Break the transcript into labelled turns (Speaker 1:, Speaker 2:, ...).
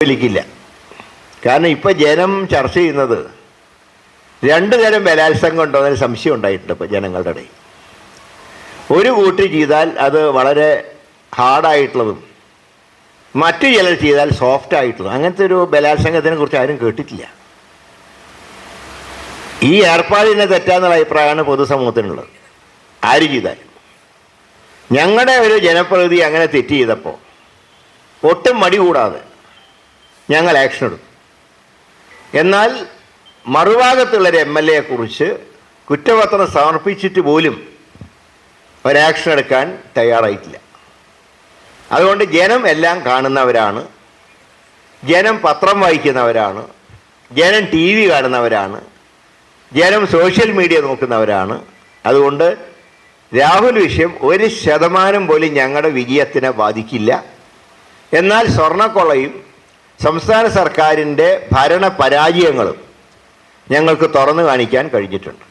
Speaker 1: പിടിക്കില്ല. കാരണം ഇപ്പോൾ ജനം ചർച്ച ചെയ്യുന്നത് രണ്ട് തരം ബലാത്സംഗം ഉണ്ടോ എന്നൊരു സംശയം ഉണ്ടായിട്ടുണ്ട് ഇപ്പോൾ ജനങ്ങളുടെ ഇടയിൽ. ഒരു കൂട്ടി ചെയ്താൽ അത് വളരെ ഹാർഡായിട്ടുള്ളതും മറ്റു ചിലർ ചെയ്താൽ സോഫ്റ്റ് ആയിട്ടുള്ളതും, അങ്ങനത്തെ ഒരു ബലാത്സംഗത്തിനെ കുറിച്ച് ആരും കേട്ടിട്ടില്ല. ഈ ഏർപ്പാടിനെ തെറ്റാന്നുള്ള അഭിപ്രായമാണ് പൊതുസമൂഹത്തിനുള്ളത്. ആര് ചെയ്താലും ഞങ്ങളുടെ ഒരു ജനപ്രതിനിധി അങ്ങനെ തെറ്റ് ചെയ്തപ്പോൾ ഒട്ടും മടി കൂടാതെ ഞങ്ങൾ ആക്ഷൻ എടുത്തു. എന്നാൽ മറുഭാഗത്തുള്ളൊരു MLA കുറിച്ച് കുറ്റപത്രം സമർപ്പിച്ചിട്ട് പോലും ഒരാക്ഷൻ എടുക്കാൻ തയ്യാറായിട്ടില്ല. അതുകൊണ്ട് ജനം എല്ലാം കാണുന്നവരാണ്, ജനം പത്രം വായിക്കുന്നവരാണ്, ജനം TV കാണുന്നവരാണ്, ജനം സോഷ്യൽ മീഡിയ നോക്കുന്നവരാണ്. അതുകൊണ്ട് രാഹുൽ വിഷയം 1% പോലും ഞങ്ങളുടെ വിജയത്തിനെ ബാധിക്കില്ല. എന്നാൽ സ്വർണ്ണക്കൊള്ളയും സംസ്ഥാന സർക്കാരിൻ്റെ ഭരണ പരാജയങ്ങളും ഞങ്ങൾക്ക് തുറന്നു കാണിക്കാൻ കഴിഞ്ഞിട്ടുണ്ട്.